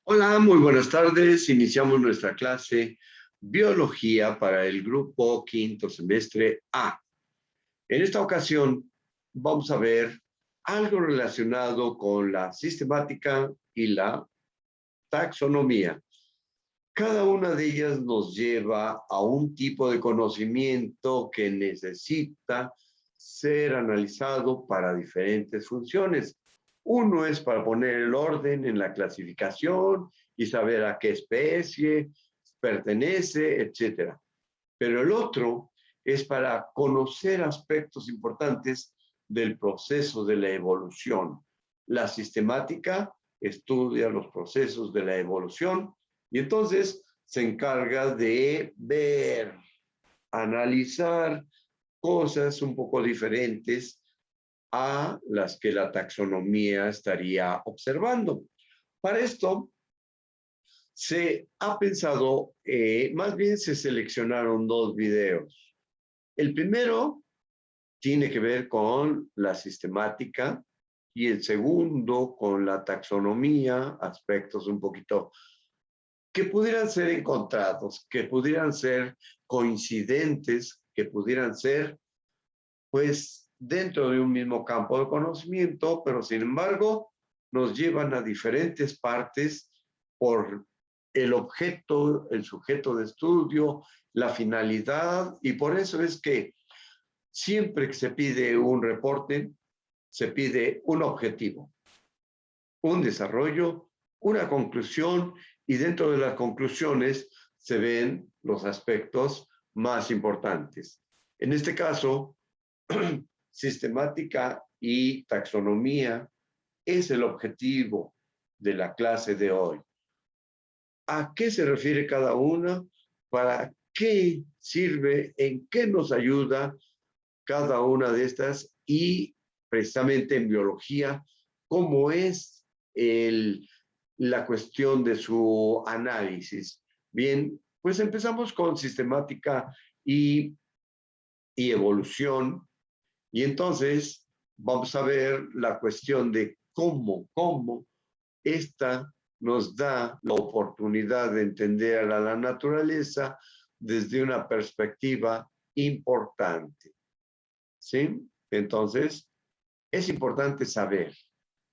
Hola, muy buenas tardes. Iniciamos nuestra clase Biología para el grupo quinto semestre A. En esta ocasión vamos a ver algo relacionado con la sistemática y la taxonomía. Cada una de ellas nos lleva a un tipo de conocimiento que necesita ser analizado para diferentes funciones. Uno es para poner el orden en la clasificación y saber a qué especie pertenece, etcétera. Pero el otro es para conocer aspectos importantes del proceso de la evolución. La sistemática estudia los procesos de la evolución y entonces se encarga de ver, analizar cosas un poco diferentes a las que la taxonomía estaría observando. Para esto se ha pensado, más bien se seleccionaron dos videos. El primero tiene que ver con la sistemática y el segundo con la taxonomía, aspectos un poquito que pudieran ser encontrados, que pudieran ser coincidentes, que pudieran ser, pues, dentro de un mismo campo de conocimiento, pero sin embargo nos llevan a diferentes partes por el objeto, el sujeto de estudio, la finalidad, y por eso es que siempre que se pide un reporte, se pide un objetivo, un desarrollo, una conclusión, y dentro de las conclusiones se ven los aspectos más importantes. En este caso, sistemática y taxonomía es el objetivo de la clase de hoy. ¿A qué se refiere cada una? ¿Para qué sirve? ¿En qué nos ayuda cada una de estas? Y precisamente en biología, ¿cómo es la cuestión de su análisis? Bien, pues empezamos con sistemática y, y evolución. Y entonces vamos a ver la cuestión de cómo esta nos da la oportunidad de entender a la naturaleza desde una perspectiva importante. ¿Sí? Entonces, es importante saber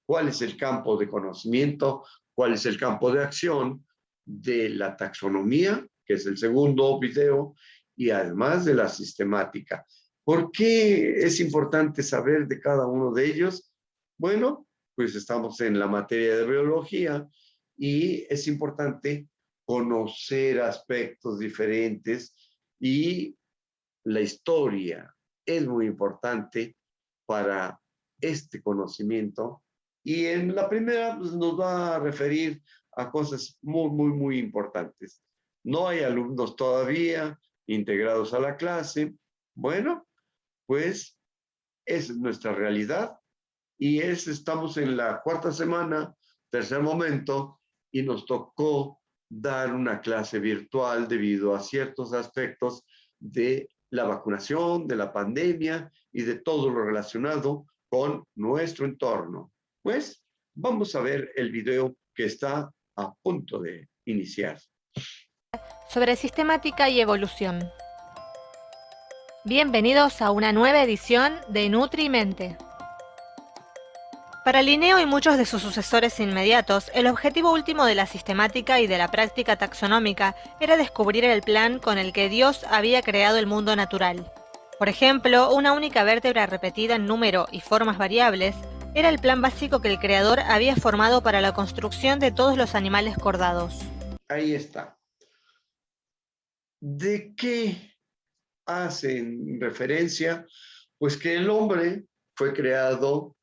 cuál es el campo de conocimiento, cuál es el campo de acción de la taxonomía, que es el segundo video, y además de la sistemática. ¿Por qué es importante saber de cada uno de ellos? Bueno, pues estamos en la materia de biología y es importante conocer aspectos diferentes y la historia es muy importante para este conocimiento. Y en la primera pues, nos va a referir a cosas muy importantes. No hay alumnos todavía integrados a la clase. Bueno, pues esa es nuestra realidad y estamos en la cuarta semana, tercer momento, y nos tocó dar una clase virtual debido a ciertos aspectos de la vacunación, de la pandemia y de todo lo relacionado con nuestro entorno. Pues vamos a ver el video que está a punto de iniciar. Sobre sistemática y evolución. Bienvenidos a una nueva edición de Nutrimente. Para Linneo y muchos de sus sucesores inmediatos, el objetivo último de la sistemática y de la práctica taxonómica era descubrir el plan con el que Dios había creado el mundo natural. Por ejemplo, una única vértebra repetida en número y formas variables era el plan básico que el Creador había formado para la construcción de todos los animales cordados. Ahí está. ¿De qué hacen referencia? Pues que el hombre fue creado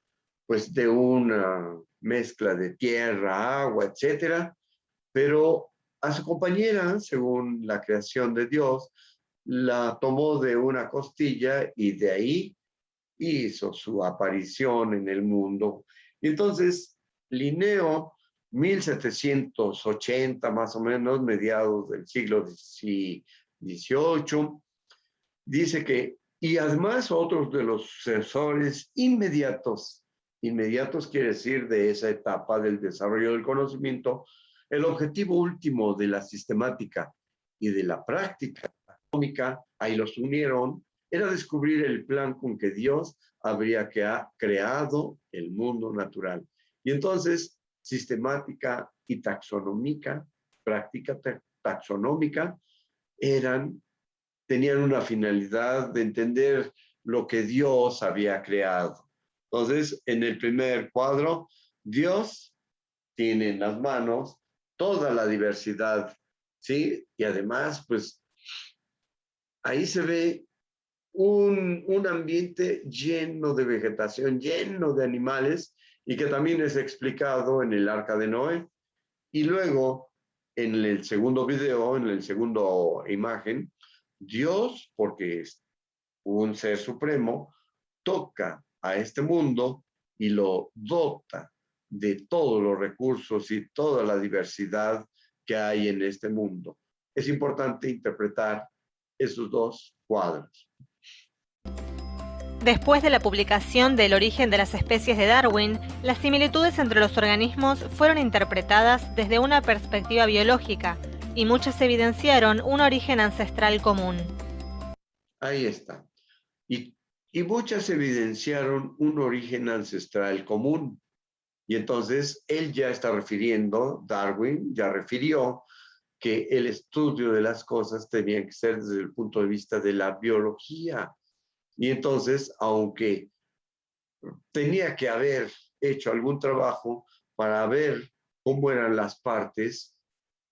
pues de una mezcla de tierra, agua, etcétera, pero a su compañera, según la creación de Dios, la tomó de una costilla y de ahí hizo su aparición en el mundo. Y entonces, Linneo, 1780 más o menos, mediados del siglo XVIII, dice que, y además otros de los sucesores inmediatos quiere decir de esa etapa del desarrollo del conocimiento, El objetivo último de la sistemática y de la práctica taxonómica, ahí los unieron, era descubrir el plan con que Dios habría creado el mundo natural. Y entonces, sistemática y taxonómica, práctica taxonómica, tenían una finalidad de entender lo que Dios había creado. Entonces, en el primer cuadro, Dios tiene en las manos toda la diversidad, ¿sí? Y además, pues, ahí se ve un ambiente lleno de vegetación, lleno de animales, y que también es explicado en el Arca de Noé. Y luego, en el segundo video, en el segundo imagen, Dios, porque es un ser supremo, toca a este mundo y lo dota de todos los recursos y toda la diversidad que hay en este mundo. Es importante interpretar esos dos cuadros. Después de la publicación del origen de las especies de Darwin, las similitudes entre los organismos fueron interpretadas desde una perspectiva biológica y muchas evidenciaron un origen ancestral común. Ahí está. Y muchas evidenciaron un origen ancestral común. Y entonces él ya está refiriendo, Darwin ya refirió que el estudio de las cosas tenía que ser desde el punto de vista de la biología. Y entonces, aunque tenía que haber hecho algún trabajo para ver cómo eran las partes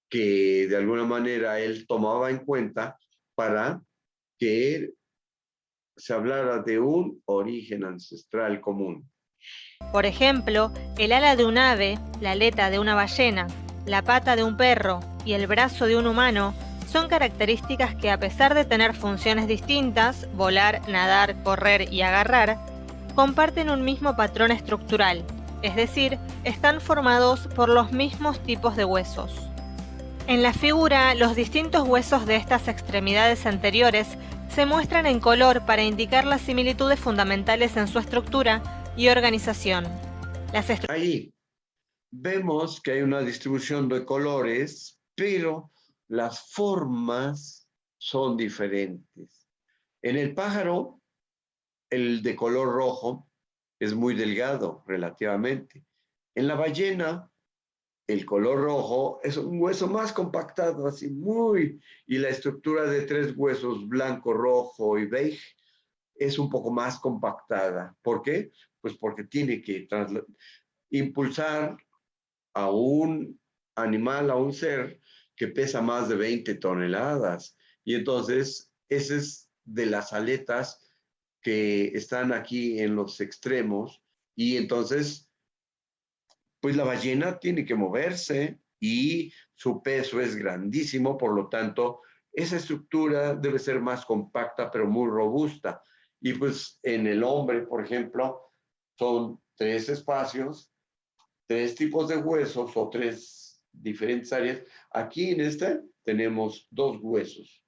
que de alguna manera él tomaba en cuenta para que se hablara de un origen ancestral común. Por ejemplo, el ala de un ave, la aleta de una ballena, la pata de un perro y el brazo de un humano son características que, a pesar de tener funciones distintas, volar, nadar, correr y agarrar, comparten un mismo patrón estructural, es decir, están formados por los mismos tipos de huesos. En la figura, los distintos huesos de estas extremidades anteriores se muestran en color para indicar las similitudes fundamentales en su estructura y organización. Ahí vemos que hay una distribución de colores, pero las formas son diferentes. En el pájaro, el de color rojo es muy delgado relativamente. En la ballena, el color rojo es un hueso más compactado, así y la estructura de 3 huesos, blanco, rojo y beige, es un poco más compactada. ¿Por qué? Pues porque tiene que impulsar a un animal, a un ser que pesa más de 20 toneladas. Y entonces, ese es de las aletas que están aquí en los extremos. Y entonces, pues la ballena tiene que moverse y su peso es grandísimo, por lo tanto, esa estructura debe ser más compacta, pero muy robusta. Y pues en el hombre, por ejemplo, son 3 espacios, 3 tipos de huesos o 3 diferentes áreas. Aquí en este tenemos 2 huesos.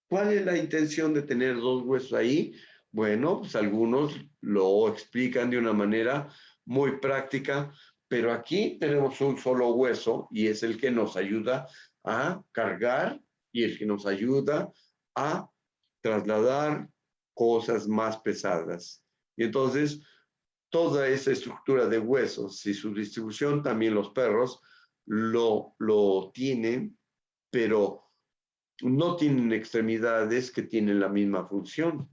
¿Cuál es la intención de tener 2 huesos ahí? Bueno, pues algunos lo explican de una manera muy práctica, pero aquí tenemos un solo hueso y es el que nos ayuda a cargar y el que nos ayuda a trasladar cosas más pesadas. Y entonces, toda esa estructura de huesos y su distribución, también los perros lo tienen, pero no tienen extremidades que tienen la misma función.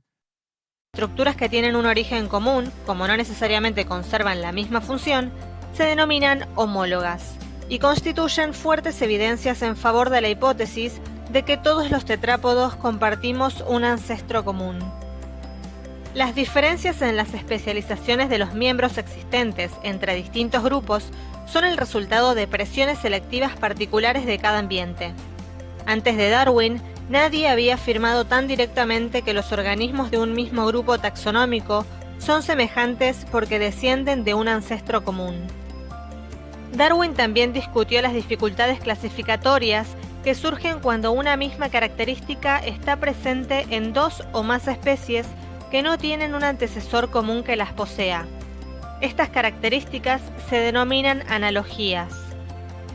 Estructuras que tienen un origen común, como no necesariamente conservan la misma función, se denominan homólogas y constituyen fuertes evidencias en favor de la hipótesis de que todos los tetrápodos compartimos un ancestro común. Las diferencias en las especializaciones de los miembros existentes entre distintos grupos son el resultado de presiones selectivas particulares de cada ambiente. Antes de Darwin, nadie había afirmado tan directamente que los organismos de un mismo grupo taxonómico son semejantes porque descienden de un ancestro común. Darwin también discutió las dificultades clasificatorias que surgen cuando una misma característica está presente en 2 o más especies que no tienen un antecesor común que las posea. Estas características se denominan analogías.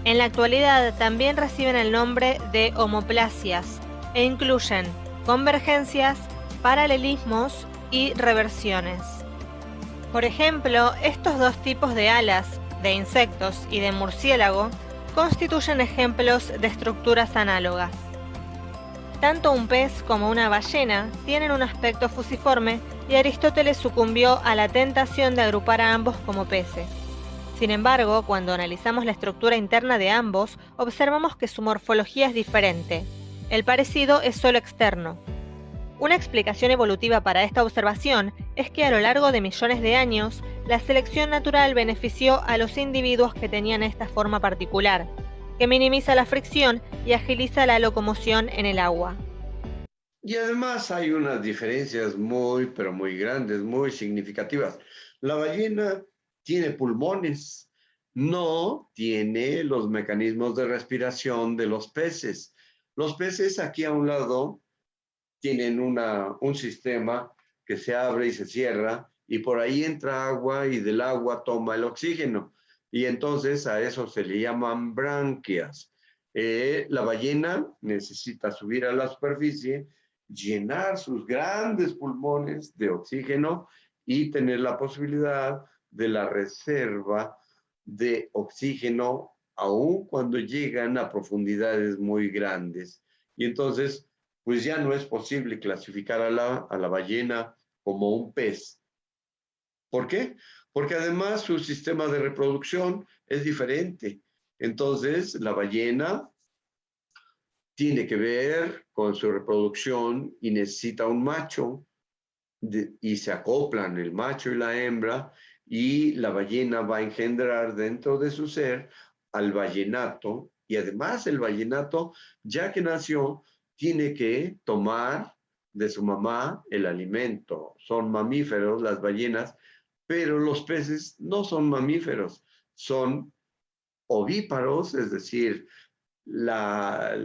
En la actualidad también reciben el nombre de homoplasias e incluyen convergencias, paralelismos y reversiones. Por ejemplo, estos dos tipos de alas, de insectos y de murciélago, constituyen ejemplos de estructuras análogas. Tanto un pez como una ballena tienen un aspecto fusiforme y Aristóteles sucumbió a la tentación de agrupar a ambos como peces. Sin embargo, cuando analizamos la estructura interna de ambos, observamos que su morfología es diferente. El parecido es solo externo. Una explicación evolutiva para esta observación es que a lo largo de millones de años, la selección natural benefició a los individuos que tenían esta forma particular, que minimiza la fricción y agiliza la locomoción en el agua. Y además hay unas diferencias muy, pero muy grandes, muy significativas. La ballena tiene pulmones, no tiene los mecanismos de respiración de los peces. Los peces aquí a un lado tienen un sistema que se abre y se cierra y por ahí entra agua y del agua toma el oxígeno. Y entonces a eso se le llaman branquias. La ballena necesita subir a la superficie, llenar sus grandes pulmones de oxígeno y tener la posibilidad de la reserva de oxígeno aun cuando llegan a profundidades muy grandes. Y entonces, pues ya no es posible clasificar a la ballena como un pez. ¿Por qué? Porque además su sistema de reproducción es diferente. Entonces, la ballena tiene que ver con su reproducción y necesita un macho y se acoplan el macho y la hembra y la ballena va a engendrar dentro de su ser al ballenato y además el ballenato, ya que nació, tiene que tomar de su mamá el alimento. Son mamíferos las ballenas, pero los peces no son mamíferos, son ovíparos, es decir, la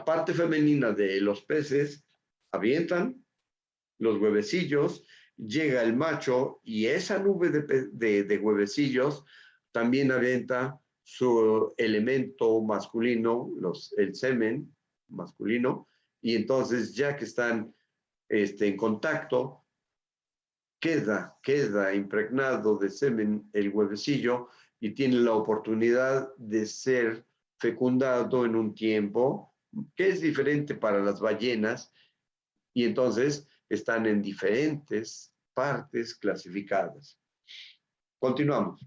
parte femenina de los peces avientan los huevecillos, llega el macho y esa nube de huevecillos también avienta su elemento masculino, el semen masculino, y entonces ya que están en contacto, queda impregnado de semen el huevecillo y tiene la oportunidad de ser fecundado en un tiempo que es diferente para las ballenas y entonces están en diferentes partes clasificadas. Continuamos.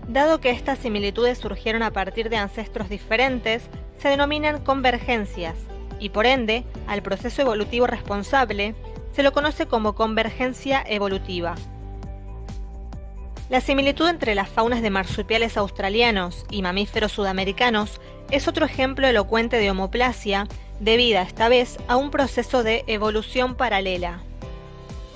Dado que estas similitudes surgieron a partir de ancestros diferentes, se denominan convergencias y por ende, al proceso evolutivo responsable, se lo conoce como convergencia evolutiva. La similitud entre las faunas de marsupiales australianos y mamíferos sudamericanos es otro ejemplo elocuente de homoplasia, debida esta vez a un proceso de evolución paralela.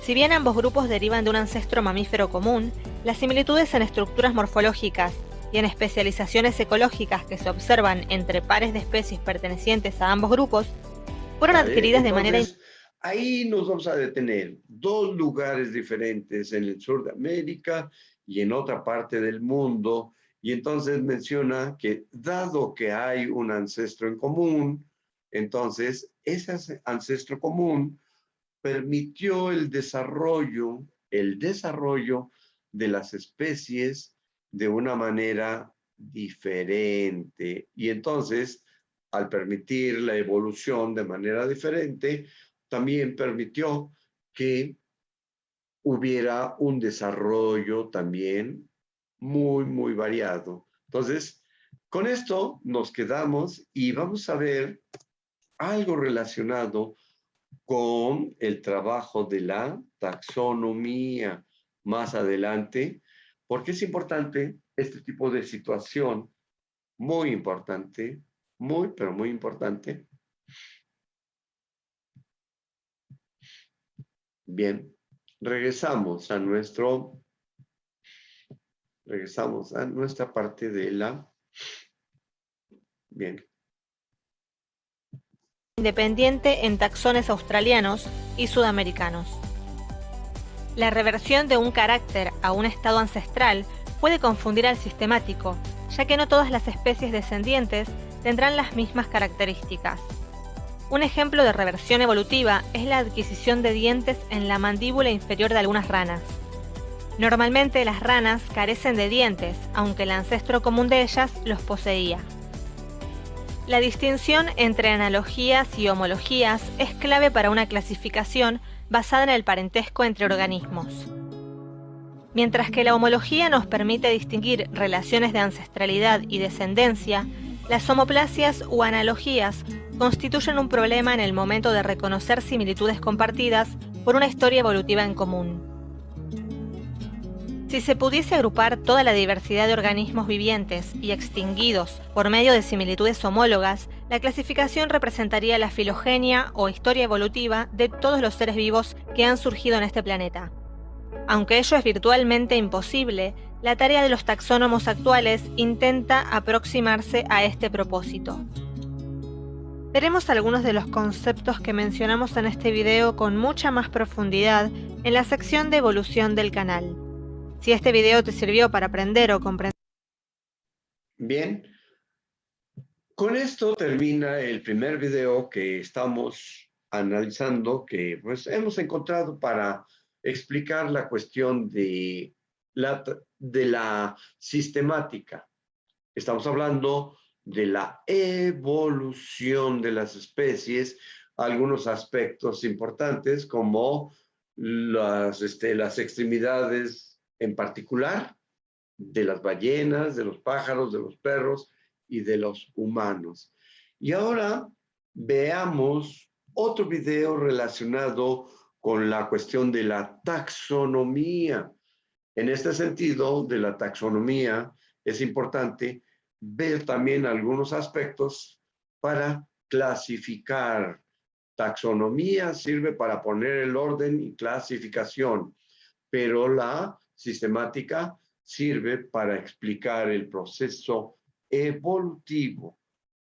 Si bien ambos grupos derivan de un ancestro mamífero común, las similitudes en estructuras morfológicas y en especializaciones ecológicas que se observan entre pares de especies pertenecientes a ambos grupos fueron adquiridas de manera... Ahí nos vamos a detener. Dos lugares diferentes en el sur de América y en otra parte del mundo. Y entonces menciona que dado que hay un ancestro en común, entonces ese ancestro común permitió el desarrollo de las especies de una manera diferente. Y entonces, al permitir la evolución de manera diferente, también permitió que hubiera un desarrollo también muy, muy variado. Entonces, con esto nos quedamos y vamos a ver algo relacionado con el trabajo de la taxonomía más adelante, porque es importante este tipo de situación, muy importante, muy, pero muy importante. Bien, regresamos a nuestra parte de la... Bien. Independiente en taxones australianos y sudamericanos. La reversión de un carácter a un estado ancestral puede confundir al sistemático, ya que no todas las especies descendientes tendrán las mismas características. Un ejemplo de reversión evolutiva es la adquisición de dientes en la mandíbula inferior de algunas ranas. Normalmente las ranas carecen de dientes, aunque el ancestro común de ellas los poseía. La distinción entre analogías y homologías es clave para una clasificación basada en el parentesco entre organismos. Mientras que la homología nos permite distinguir relaciones de ancestralidad y descendencia, las homoplasias u analogías constituyen un problema en el momento de reconocer similitudes compartidas por una historia evolutiva en común. Si se pudiese agrupar toda la diversidad de organismos vivientes y extinguidos por medio de similitudes homólogas, la clasificación representaría la filogenia o historia evolutiva de todos los seres vivos que han surgido en este planeta. Aunque ello es virtualmente imposible, la tarea de los taxónomos actuales intenta aproximarse a este propósito. Veremos algunos de los conceptos que mencionamos en este video con mucha más profundidad en la sección de evolución del canal. Si este video te sirvió para aprender o comprender... Bien, con esto termina el primer video que estamos analizando, que pues hemos encontrado para explicar la cuestión de la sistemática. Estamos hablando de la evolución de las especies, algunos aspectos importantes como las extremidades en particular de las ballenas, de los pájaros, de los perros y de los humanos. Y ahora veamos otro video relacionado con la cuestión de la taxonomía. En este sentido, de la taxonomía, es importante ver también algunos aspectos para clasificar. Taxonomía sirve para poner el orden y clasificación, pero la sistemática sirve para explicar el proceso evolutivo.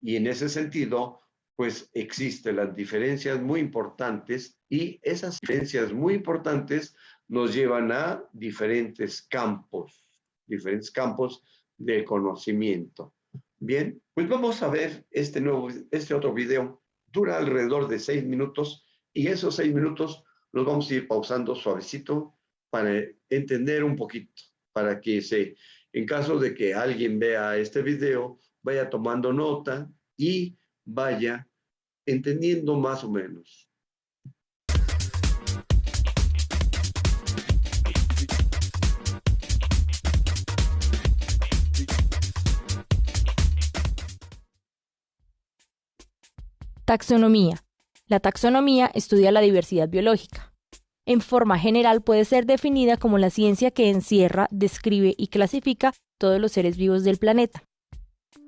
Y en ese sentido, pues existen las diferencias muy importantes y esas diferencias muy importantes nos llevan a diferentes campos de conocimiento. Bien, pues vamos a ver este otro video. Dura alrededor de 6 minutos y esos 6 minutos los vamos a ir pausando suavecito para entender un poquito, para que en caso de que alguien vea este video, vaya tomando nota y vaya entendiendo más o menos. Taxonomía. La taxonomía estudia la diversidad biológica. En forma general puede ser definida como la ciencia que encierra, describe y clasifica todos los seres vivos del planeta.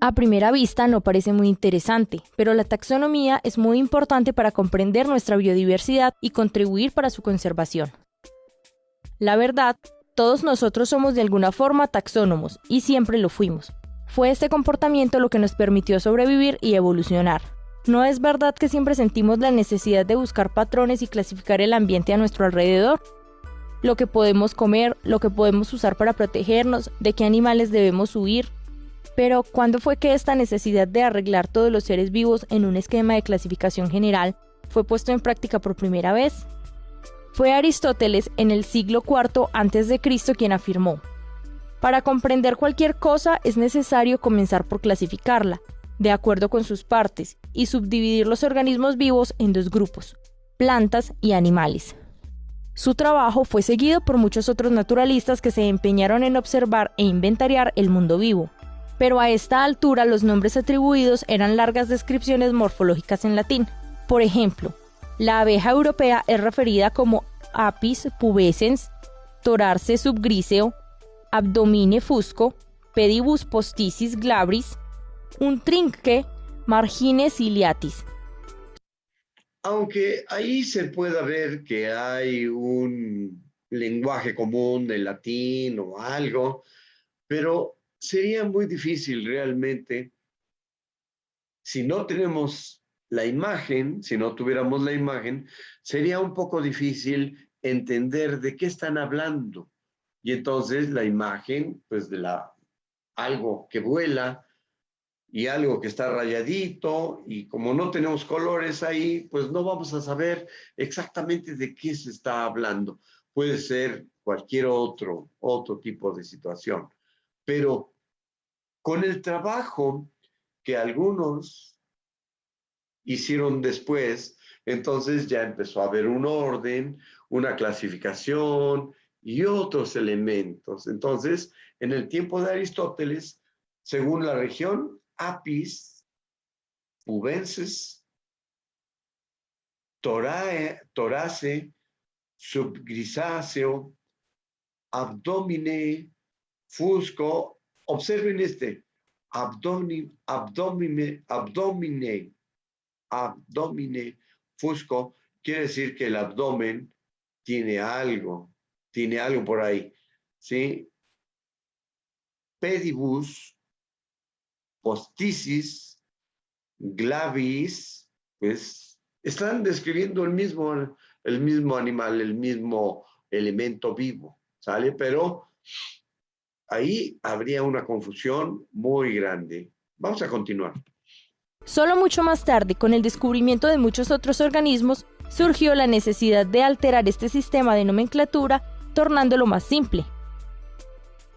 A primera vista no parece muy interesante, pero la taxonomía es muy importante para comprender nuestra biodiversidad y contribuir para su conservación. La verdad, todos nosotros somos de alguna forma taxónomos y siempre lo fuimos. Fue este comportamiento lo que nos permitió sobrevivir y evolucionar. ¿No es verdad que siempre sentimos la necesidad de buscar patrones y clasificar el ambiente a nuestro alrededor? Lo que podemos comer, lo que podemos usar para protegernos, de qué animales debemos huir. Pero, ¿cuándo fue que esta necesidad de arreglar todos los seres vivos en un esquema de clasificación general fue puesto en práctica por primera vez? Fue Aristóteles en el siglo IV a.C. quien afirmó: para comprender cualquier cosa es necesario comenzar por clasificarla, de acuerdo con sus partes, y subdividir los organismos vivos en dos grupos, plantas y animales. Su trabajo fue seguido por muchos otros naturalistas que se empeñaron en observar e inventariar el mundo vivo, pero a esta altura los nombres atribuidos eran largas descripciones morfológicas en latín. Por ejemplo, la abeja europea es referida como Apis pubescens, Torarce subgriseo, Abdomine fusco, Pedibus posticis glabris, un trinque margine ciliatis. Aunque ahí se pueda ver que hay un lenguaje común del latín o algo, pero sería muy difícil realmente si no tenemos la imagen, si no tuviéramos la imagen, sería un poco difícil entender de qué están hablando. Y entonces la imagen, pues de algo que vuela y algo que está rayadito, y como no tenemos colores ahí, pues no vamos a saber exactamente de qué se está hablando. Puede ser cualquier otro tipo de situación. Pero con el trabajo que algunos hicieron después, entonces ya empezó a haber un orden, una clasificación y otros elementos. Entonces, en el tiempo de Aristóteles, según la región, apis, pubensis, torace, subgrisáceo, abdomine, fusco. Observen abdomine, fusco, quiere decir que el abdomen tiene algo por ahí, ¿sí? Pedibus, posticis, glavis, pues están describiendo el mismo animal, el mismo elemento vivo, ¿sale? Pero ahí habría una confusión muy grande. Vamos a continuar. Solo mucho más tarde, con el descubrimiento de muchos otros organismos, surgió la necesidad de alterar este sistema de nomenclatura, tornándolo más simple.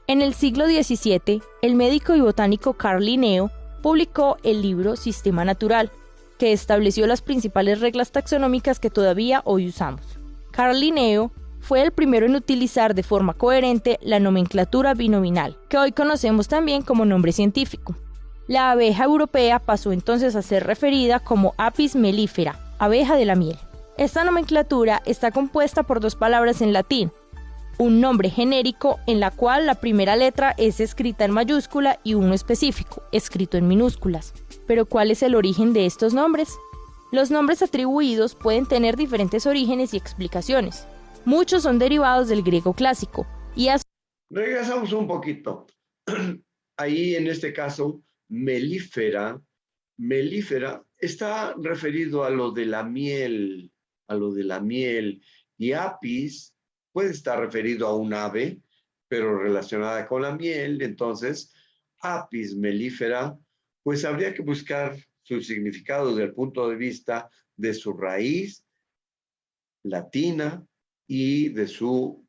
En el siglo XVII, el médico y botánico Carl Linneo publicó el libro Sistema Natural, que estableció las principales reglas taxonómicas que todavía hoy usamos. Carl Linneo fue el primero en utilizar de forma coherente la nomenclatura binominal, que hoy conocemos también como nombre científico. La abeja europea pasó entonces a ser referida como Apis mellifera, abeja de la miel. Esta nomenclatura está compuesta por dos palabras en latín, un nombre genérico en la cual la primera letra es escrita en mayúscula y uno específico, escrito en minúsculas. Pero ¿cuál es el origen de estos nombres? Los nombres atribuidos pueden tener diferentes orígenes y explicaciones. Muchos son derivados del griego clásico y regresamos un poquito. Ahí en este caso, melífera está referido a lo de la miel, y apis puede estar referido a un ave, pero relacionada con la miel. Entonces, apis mellifera, pues habría que buscar su significado desde el punto de vista de su raíz latina y de su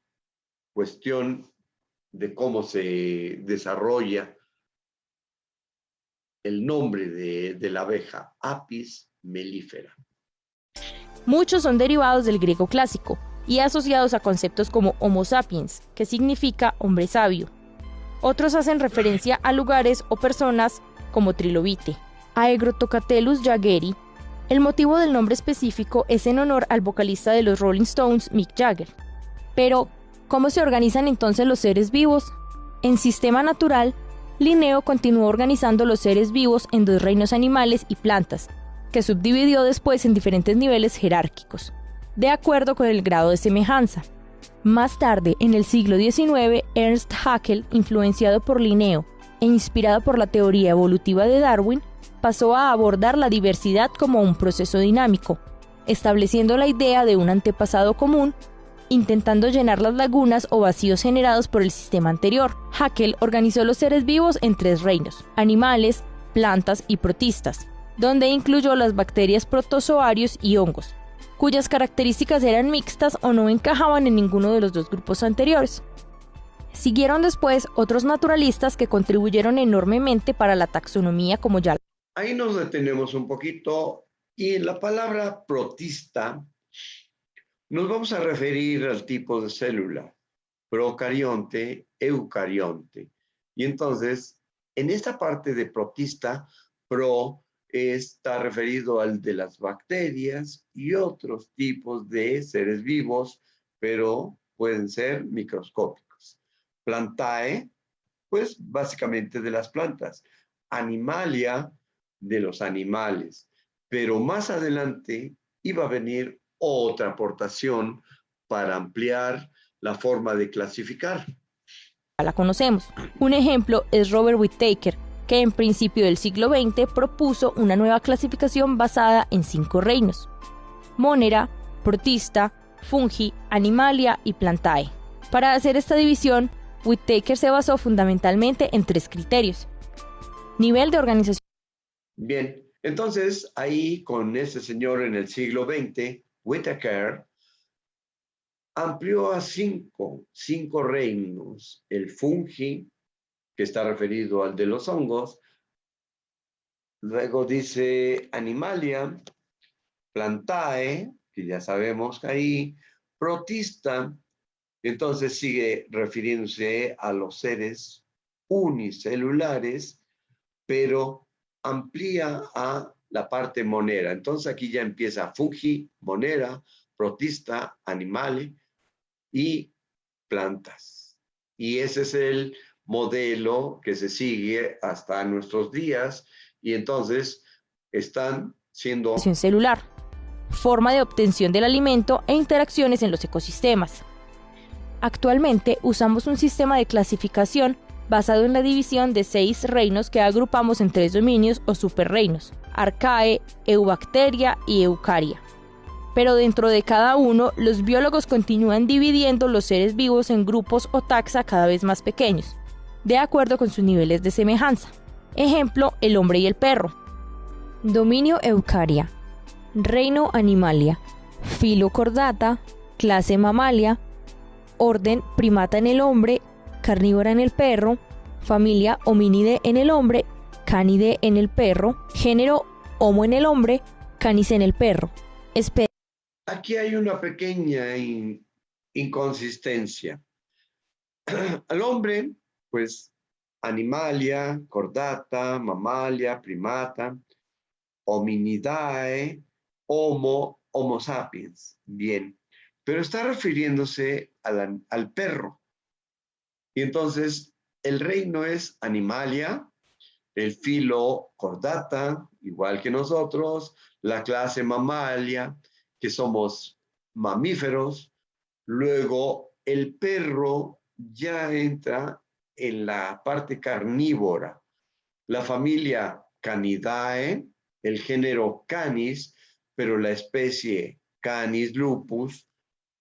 cuestión de cómo se desarrolla el nombre de la abeja, Apis mellifera. Muchos son derivados del griego clásico y asociados a conceptos como Homo sapiens, que significa hombre sabio. Otros hacen referencia a lugares o personas como Trilobite. Aegrotocatelus jaggeri. El motivo del nombre específico es en honor al vocalista de los Rolling Stones, Mick Jagger. Pero, ¿cómo se organizan entonces los seres vivos? En Sistema Natural, Linneo continuó organizando los seres vivos en dos reinos animales y plantas, que subdividió después en diferentes niveles jerárquicos, de acuerdo con el grado de semejanza. Más tarde, en el siglo XIX, Ernst Haeckel, influenciado por Linneo e inspirado por la teoría evolutiva de Darwin, pasó a abordar la diversidad como un proceso dinámico, estableciendo la idea de un antepasado común, intentando llenar las lagunas o vacíos generados por el sistema anterior. Haeckel organizó los seres vivos en tres reinos: animales, plantas y protistas, donde incluyó las bacterias, protozoarios y hongos, cuyas características eran mixtas o no encajaban en ninguno de los dos grupos anteriores. Siguieron después otros naturalistas que contribuyeron enormemente para la taxonomía, como ya. Ahí nos detenemos un poquito y en la palabra protista nos vamos a referir al tipo de célula, procarionte, eucarionte. Y entonces, en esta parte de protista, pro está referido al de las bacterias y otros tipos de seres vivos, pero pueden ser microscópicos. Plantae, pues básicamente de las plantas. Animalia, de los animales. Pero más adelante iba a venir otra aportación para ampliar la forma de clasificar. La conocemos. Un ejemplo es Robert Whittaker, que en principio del siglo XX propuso una nueva clasificación basada en 5 reinos: Monera, Protista, Fungi, Animalia y Plantae. Para hacer esta división, Whittaker se basó fundamentalmente en 3 criterios. Nivel de organización. Bien, entonces ahí con este señor en el siglo XX, Whittaker amplió a cinco reinos: el fungi, que está referido al de los hongos, luego dice animalia, plantae, que ya sabemos que ahí, protista, entonces sigue refiriéndose a los seres unicelulares, pero amplía a la parte monera. Entonces aquí ya empieza fungi, monera, protista, animale y plantas. Y ese es el modelo que se sigue hasta nuestros días, y entonces están siendo celular, forma de obtención del alimento e interacciones en los ecosistemas. Actualmente usamos un sistema de clasificación basado en la división de 6 reinos que agrupamos en 3 dominios o superreinos: Arcae, Eubacteria y Eucaria. Pero dentro de cada uno, los biólogos continúan dividiendo los seres vivos en grupos o taxa cada vez más pequeños, de acuerdo con sus niveles de semejanza. Ejemplo, el hombre y el perro. Dominio Eucaria, reino Animalia, filo Chordata, clase Mammalia, orden Primata en el hombre, carnívora en el perro, familia Hominidae en el hombre, Canidae en el perro, género Homo en el hombre, Canis en el perro. Aquí hay una pequeña inconsistencia. Al hombre, pues, Animalia, Chordata, Mammalia, Primata, Hominidae, Homo sapiens. Bien, pero está refiriéndose al perro. Y entonces, el reino es Animalia, el filo Chordata, igual que nosotros, la clase Mammalia, que somos mamíferos. Luego, el perro ya entra en la parte carnívora. La familia Canidae, el género Canis, pero la especie Canis lupus,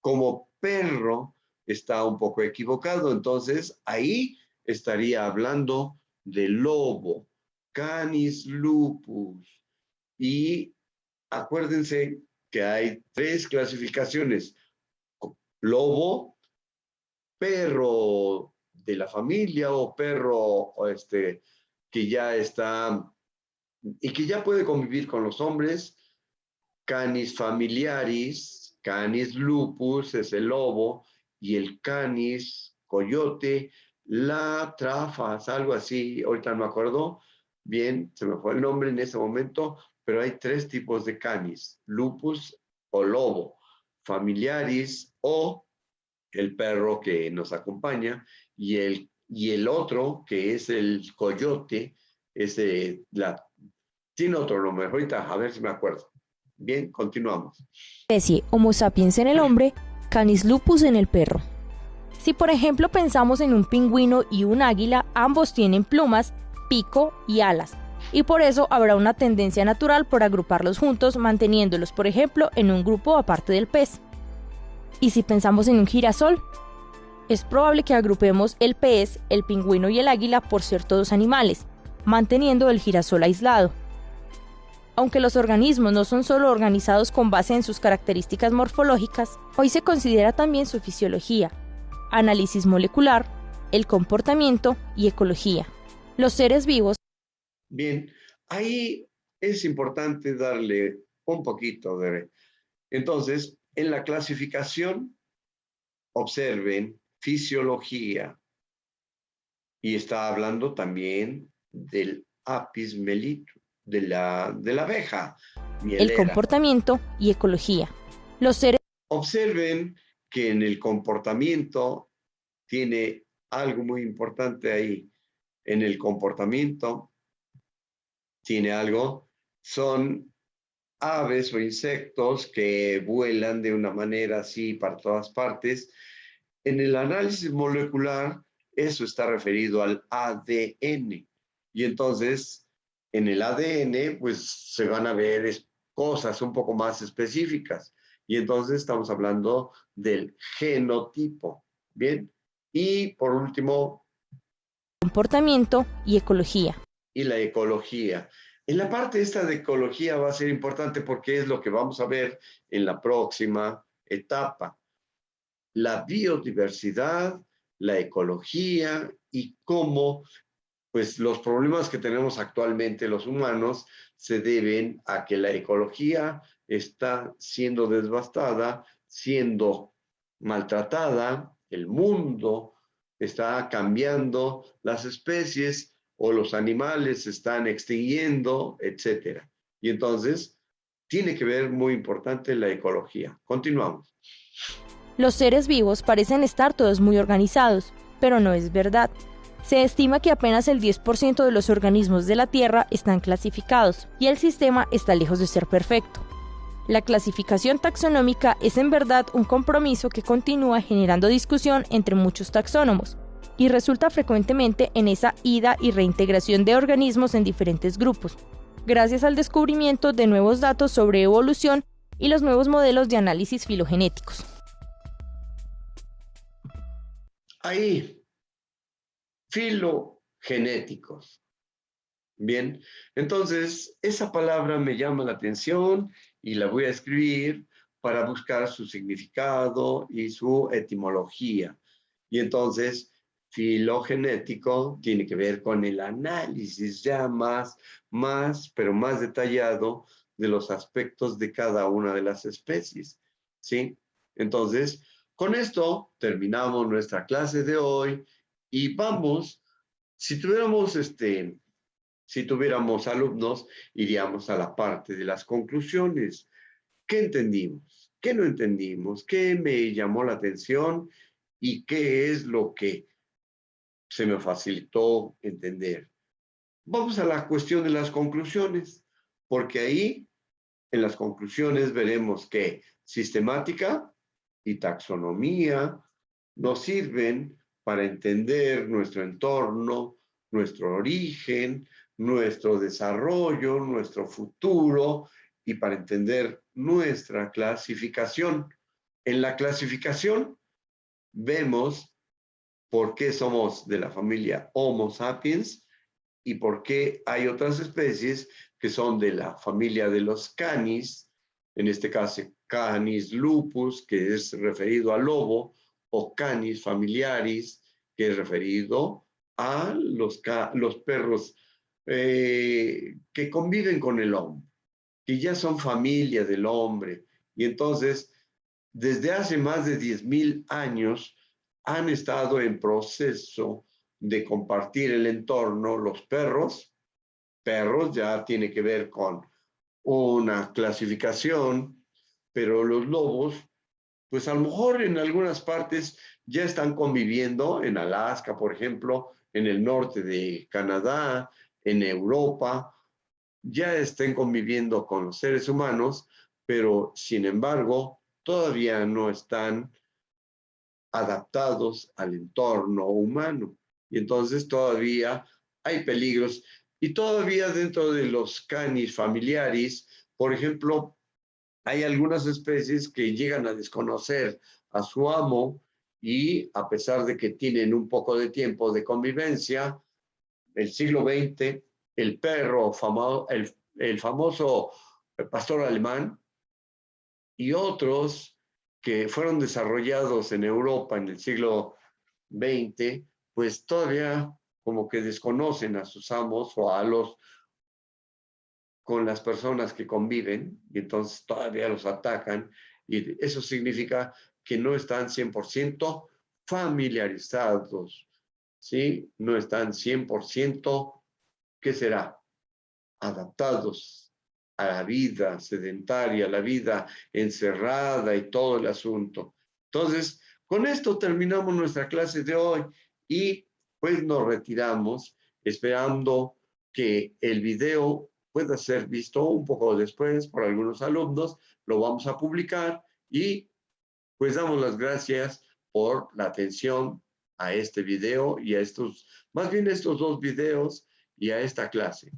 como perro, está un poco equivocado. Entonces, ahí estaría hablando de lobo, Canis lupus. Y acuérdense que hay 3 clasificaciones: lobo, perro de la familia o perro que ya está y que ya puede convivir con los hombres, Canis familiaris, Canis lupus es el lobo, y el Canis coyote, la trafas, algo así, ahorita no me acuerdo bien, se me fue el nombre en ese momento, pero hay 3 tipos de Canis: lupus o lobo, familiaris o el perro que nos acompaña, y el otro, que es el coyote, tiene otro nombre, ahorita a ver si me acuerdo. Bien, continuamos. Especie Homo sapiens en el hombre, Canis lupus en el perro. Si por ejemplo pensamos en un pingüino y un águila, ambos tienen plumas, pico y alas, y por eso habrá una tendencia natural por agruparlos juntos, manteniéndolos, por ejemplo, en un grupo aparte del pez. Y si pensamos en un girasol, es probable que agrupemos el pez, el pingüino y el águila por ser todos animales, manteniendo el girasol aislado. Aunque los organismos no son solo organizados con base en sus características morfológicas, hoy se considera también su fisiología, análisis molecular, el comportamiento y ecología. Los seres vivos. Bien, ahí es importante darle un poquito de... Entonces, en la clasificación, observen fisiología, y está hablando también del apis mellifluo, de la abeja mielera. El comportamiento y ecología. Los seres... Observen que en el comportamiento tiene algo muy importante ahí. En el comportamiento tiene algo, son aves o insectos que vuelan de una manera así para todas partes. En el análisis molecular, eso está referido al ADN. Y entonces, en el ADN, pues se van a ver cosas un poco más específicas. Y entonces estamos hablando del genotipo. Bien, y por último, Comportamiento y ecología. y la ecología. En la parte esta de ecología va a ser importante porque es lo que vamos a ver en la próxima etapa. La biodiversidad, la ecología y cómo pues los problemas que tenemos actualmente los humanos se deben a que la ecología está siendo devastada, siendo maltratada, el mundo está cambiando, las especies o los animales se están extinguiendo, etcétera. Y entonces tiene que ver muy importante la ecología. Continuamos. Los seres vivos parecen estar todos muy organizados, pero no es verdad. Se estima que apenas el 10% de los organismos de la Tierra están clasificados y el sistema está lejos de ser perfecto. La clasificación taxonómica es en verdad un compromiso que continúa generando discusión entre muchos taxónomos y resulta frecuentemente en esa ida y reintegración de organismos en diferentes grupos, gracias al descubrimiento de nuevos datos sobre evolución y los nuevos modelos de análisis filogenéticos. Ahí, filogenéticos. Bien, entonces esa palabra me llama la atención y la voy a escribir para buscar su significado y su etimología. Y entonces, filogenético tiene que ver con el análisis ya pero más detallado de los aspectos de cada una de las especies, ¿sí? Entonces, con esto terminamos nuestra clase de hoy y vamos, si tuviéramos alumnos, iríamos a la parte de las conclusiones. ¿Qué entendimos? ¿Qué no entendimos? ¿Qué me llamó la atención? ¿Y qué es lo que se me facilitó entender? Vamos a la cuestión de las conclusiones, porque ahí, en las conclusiones, veremos que sistemática y taxonomía nos sirven para entender nuestro entorno, nuestro origen, nuestro desarrollo, nuestro futuro y para entender nuestra clasificación. En la clasificación vemos por qué somos de la familia Homo sapiens y por qué hay otras especies que son de la familia de los canis, en este caso Canis lupus, que es referido al lobo, o Canis familiaris, que es referido a los perros que conviven con el hombre, que ya son familia del hombre. Y entonces, desde hace más de 10.000 años, han estado en proceso de compartir el entorno. Los perros ya tiene que ver con una clasificación, pero los lobos, pues a lo mejor en algunas partes ya están conviviendo, en Alaska, por ejemplo, en el norte de Canadá, en Europa, ya estén conviviendo con los seres humanos, pero sin embargo, todavía no están adaptados al entorno humano. Y entonces todavía hay peligros. Y todavía dentro de los canis familiaris, por ejemplo, hay algunas especies que llegan a desconocer a su amo y a pesar de que tienen un poco de tiempo de convivencia, el siglo XX, el perro, el famoso pastor alemán y otros que fueron desarrollados en Europa en el siglo XX, pues todavía como que desconocen a sus amos o con las personas que conviven y entonces todavía los atacan y eso significa que no están 100% familiarizados, ¿sí? No están 100%, ¿qué será? Adaptados a la vida sedentaria, a la vida encerrada y todo el asunto. Entonces, con esto terminamos nuestra clase de hoy y pues nos retiramos esperando que el video pueda ser visto un poco después por algunos alumnos. Lo vamos a publicar y pues damos las gracias por la atención a este video y a estos, más bien estos dos videos y a esta clase.